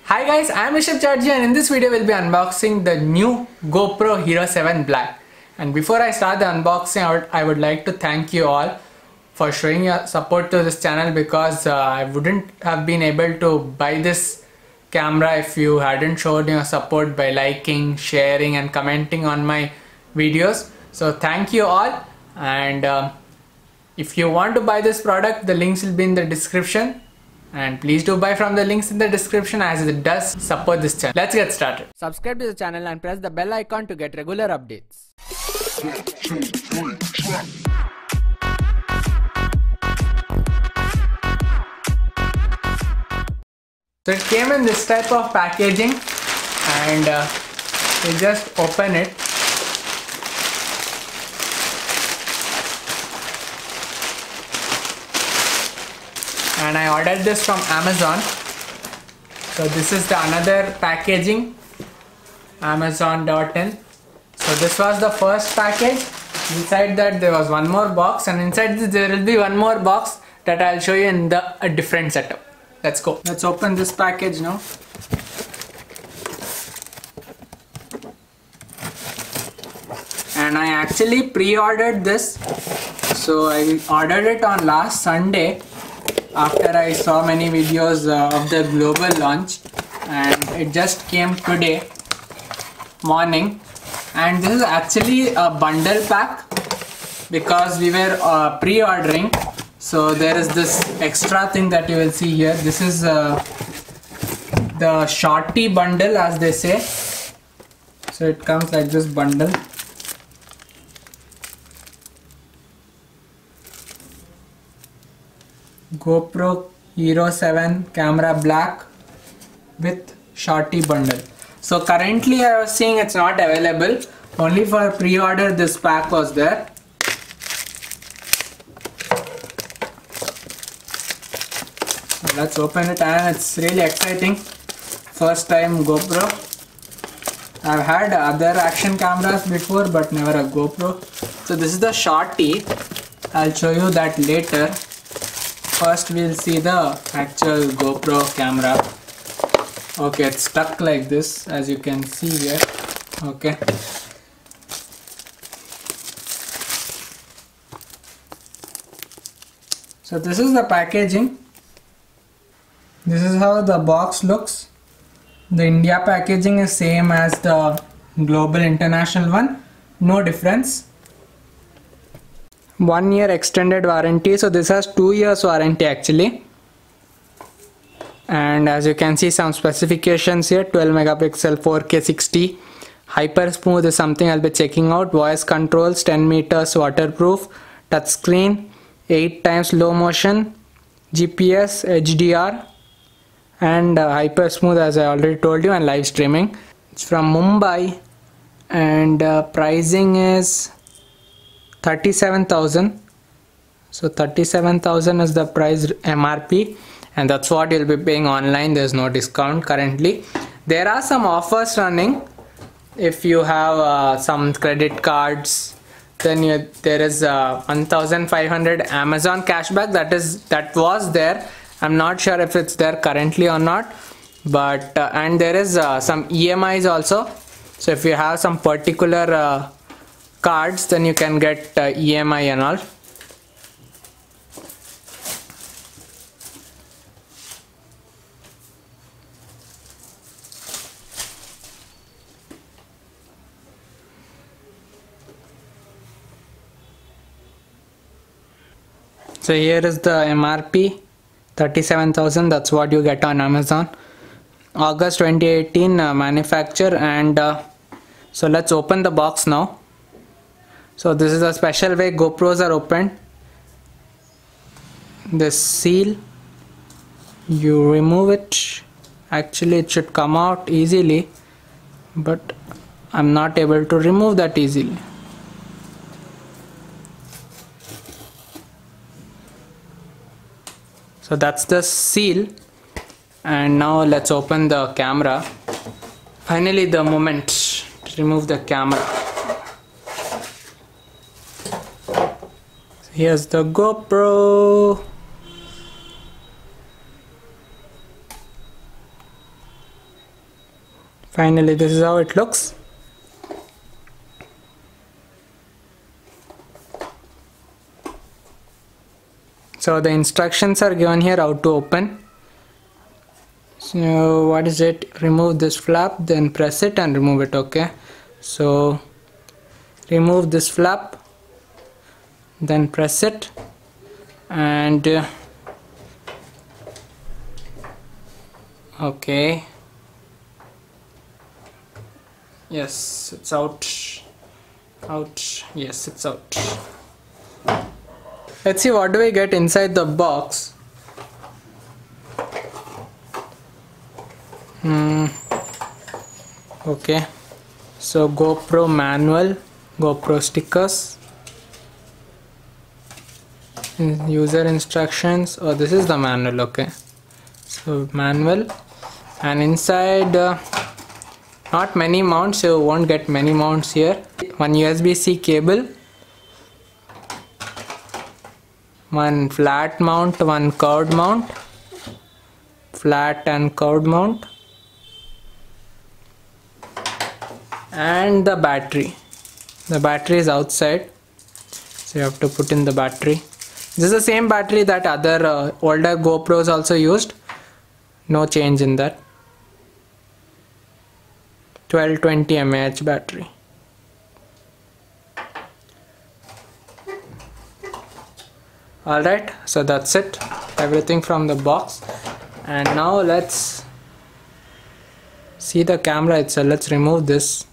Hi guys, I am Rishabh Chatterjee and in this video we'll be unboxing the new GoPro Hero7 Black. And before I start the unboxing, I would like to thank you all for showing your support to this channel, because I wouldn't have been able to buy this camera if you hadn't shown your support by liking, sharing and commenting on my videos. So thank you all, and if you want to buy this product, the links will be in the description. And please do buy from the links in the description, as it does support this channel. Let's get started. Subscribe to the channel and press the bell icon to get regular updates. So it came in this type of packaging, and you just open it. And I ordered this from Amazon. So this is the another packaging, Amazon.in. So this was the first package. Inside that there was one more box, and inside this there will be one more box that I'll show you in a different setup. Let's go. Let's open this package now. And I actually pre-ordered this. So I ordered it on last Sunday, after I saw many videos of the global launch, and it just came today morning. And this is actually a bundle pack, because we were pre-ordering. So there is this extra thing that you will see here. This is the Shorty bundle, as they say. So it comes like this bundle. GoPro Hero7 camera black with Shorty bundle. So currently I was seeing it's not available. Only for pre-order this pack was there. So let's open it, and it's really exciting. First time GoPro. I've had other action cameras before, but never a GoPro. So this is the Shorty. I'll show you that later. First we'll see the actual GoPro camera. Okay, it's stuck like this, as you can see here. Okay. So this is the packaging. This is how the box looks. The India packaging is same as the global international one. No difference. 1 year extended warranty. So this has 2 years warranty actually. And as you can see, some specifications here: 12 megapixel 4K 60. Hyper smooth is something I'll be checking out. Voice controls, 10 meters waterproof, touchscreen, 8 times slow motion, GPS, HDR, and hyper smooth, as I already told you, and live streaming. It's from Mumbai, and pricing is 37,000. So 37,000 is the price MRP, and that's what you'll be paying online. There's no discount currently. There are some offers running. If you have some credit cards, then there is 1,500 Amazon cashback. That was there. I'm not sure if it's there currently or not, but and there is some EMIs also. So if you have some particular cards, then you can get EMI and all. So here is the MRP, 37,000. That's what you get on Amazon. August 2018 manufacture. And so let's open the box now. So this is a special way GoPros are opened. This seal, you remove it. Actually it should come out easily, but I'm not able to remove that easily. So that's the seal. And now let's open the camera. Finally the moment to remove the camera. Here's the GoPro. Finally, this is how it looks. So the instructions are given here how to open. So what is it? Remove this flap, then press it and remove it. Okay, so remove this flap, then press it, and okay, yes, it's out. Yes, it's out. Let's see what do we get inside the box. Okay, so GoPro manual, GoPro stickers, user instructions. Oh, this is the manual. Okay, so manual, and inside not many mounts, so you won't get many mounts here. One USB-C cable, one flat mount, one curved mount, flat and curved mount, and the battery. The battery is outside, so you have to put in the battery. This is the same battery that other older GoPros also used. No change in that. 1220 mAh battery. Alright, so that's it. Everything from the box. And now let's see the camera itself. Let's remove this.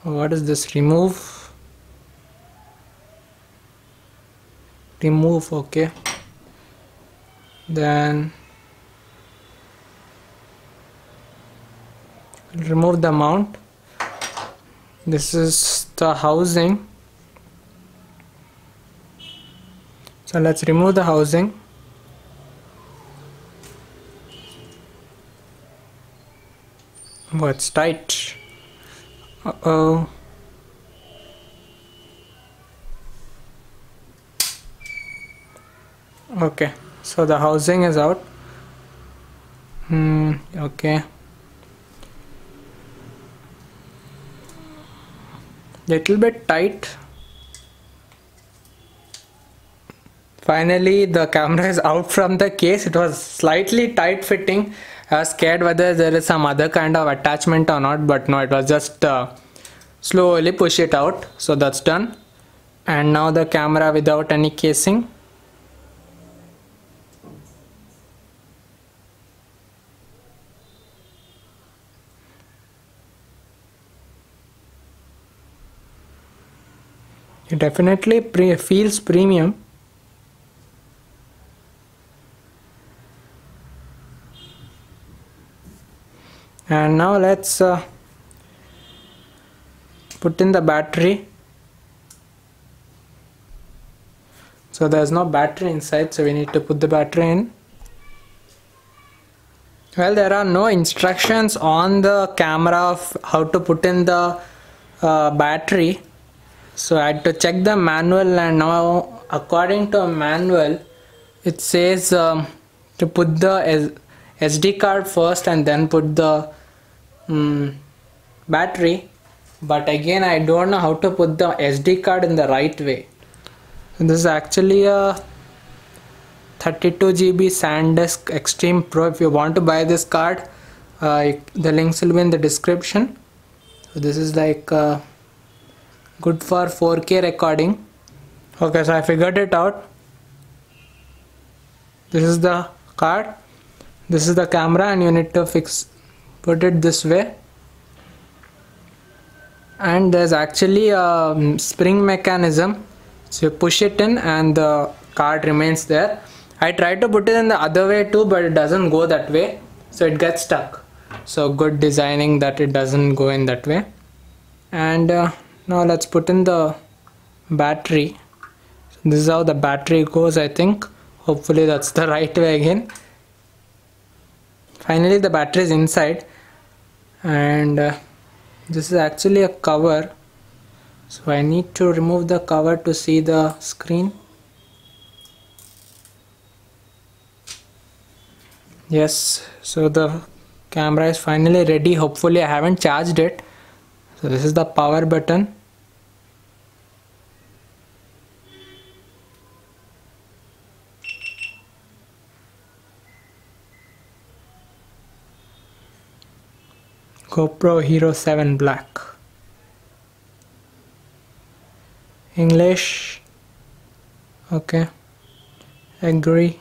What is this? Remove, okay. Then remove the mount. This is the housing. So let's remove the housing. Oh, it's tight. Uh-oh. Okay, so the housing is out. Okay. Little bit tight. Finally, the camera is out from the case. It was slightly tight fitting. I was scared whether there is some other kind of attachment or not, but no, it was just slowly push it out. So that's done. And now the camera without any casing. It definitely feels premium. And now let's put in the battery. So there's no battery inside, so we need to put the battery in. Well, there are no instructions on the camera of how to put in the battery, so I had to check the manual, and now according to a manual it says to put the SD card first and then put the battery, but again I don't know how to put the SD card in the right way. And this is actually a 32 GB SanDisk Extreme Pro. If you want to buy this card, the links will be in the description. So this is like good for 4K recording. Okay, so I figured it out. This is the card, this is the camera, and you need to put it this way. And there's actually a spring mechanism, so you push it in and the card remains there. I tried to put it in the other way too, but it doesn't go that way, so it gets stuck. So good designing that it doesn't go in that way. And now let's put in the battery. So this is how the battery goes, I think. Hopefully that's the right way again. Finally the battery is inside, and this is actually a cover, so I need to remove the cover to see the screen. Yes, so the Camera is finally ready. Hopefully I haven't charged it. So this is the power button. GoPro Hero7 Black. English. Okay. Agree.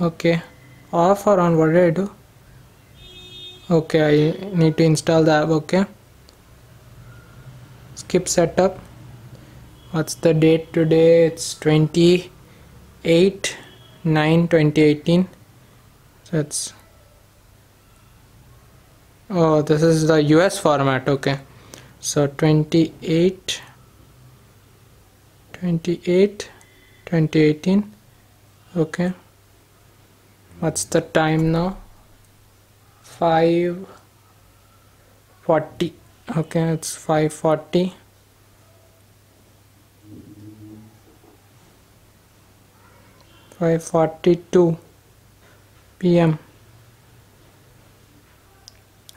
Okay. Off or on? What did I do? Okay, I need to install the app. Okay. Skip setup. What's the date today? It's 28/9/2018. So it's, oh, this is the US format. Okay. So 28/2018. Okay. What's the time now? 5:40. Okay, it's 5:40. (5:42) p.m.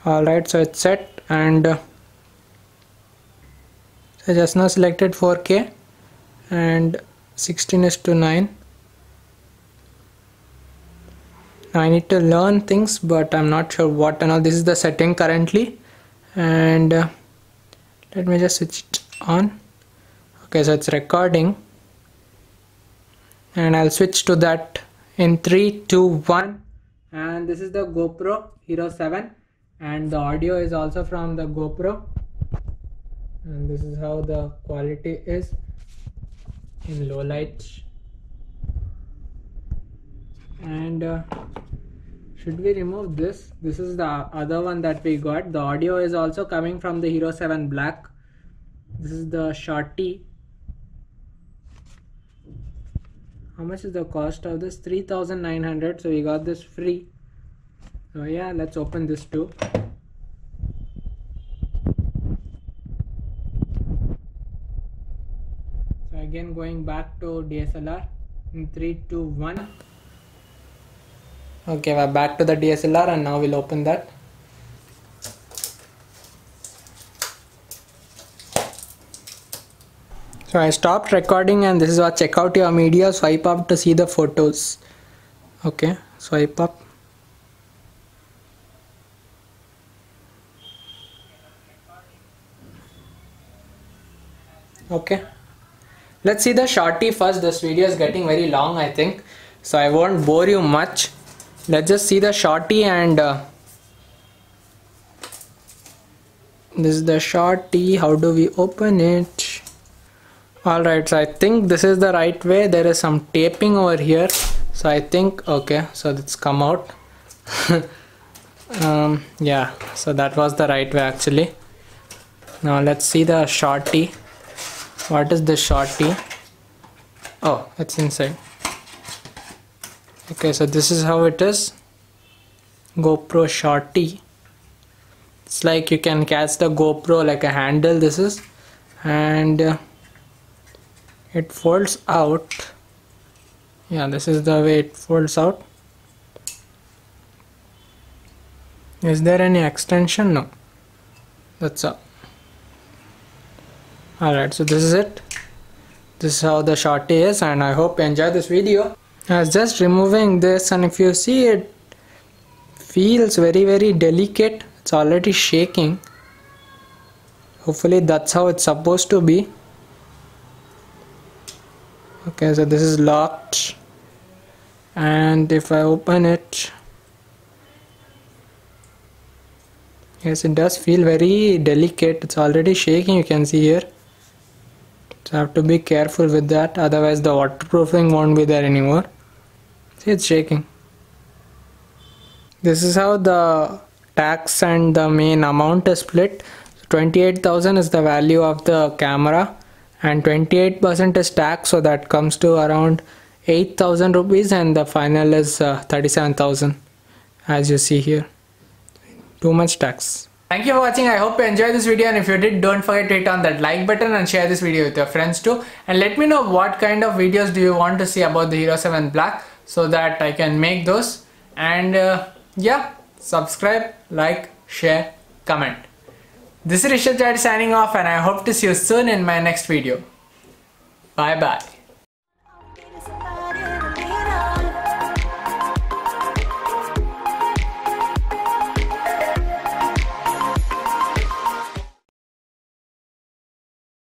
Alright, so it's set, and I just now selected 4K and 16:9. I need to learn things, but I'm not sure what and all. This is the setting currently, and let me just switch it on. Okay, so it's recording, and I'll switch to that in 3, 2, 1. And this is the GoPro Hero7, and the audio is also from the GoPro, and this is how the quality is in low light. And should we remove this? This is the other one that we got. The audio is also coming from the Hero7 Black. This is the Shorty. How much is the cost of this? 3,900. So we got this free. So yeah, let's open this too. So again, going back to DSLR in 3, 2, 1. Okay, we're back to the DSLR, and now we'll open that. So I stopped recording, and this is what check out your media. Swipe up to see the photos. Okay, swipe up. Okay, let's see the Shorty first. This video is getting very long, I think, so I won't bore you much. Let's just see the Shorty, and this is the Shorty. How do we open it? Alright, so I think this is the right way. There is some taping over here, so I think, okay, so it's come out. Yeah, so that was the right way actually. Now let's see the Shorty. What is the Shorty? Oh, it's inside. Okay, so this is how it is. GoPro Shorty. It's like you can catch the GoPro like a handle. This is, and it folds out. Yeah, this is the way it folds out. Is there any extension? No. That's all. Alright, so this is it. This is how the Shorty is, and I hope you enjoyed this video. I was just removing this, and if you see, it feels very delicate. It's already shaking. Hopefully that's how it's supposed to be. Okay, so this is locked, and if I open it, yes, it does feel very delicate. It's already shaking, you can see here. So I have to be careful with that, otherwise the waterproofing won't be there anymore. See, it's shaking. This is how the tax and the main amount is split. 28,000 is the value of the camera, and 28% is tax, so that comes to around 8,000 rupees, and the final is 37,000, as you see here. Too much tax. Thank you for watching. I hope you enjoyed this video, and if you did, don't forget to hit on that like button and share this video with your friends too, and let me know what kind of videos do you want to see about the Hero7 Black, so that I can make those. And Yeah, subscribe, like, share, comment. This is Rishabh Chatterjee signing off, and I hope to see you soon in my next video. Bye bye.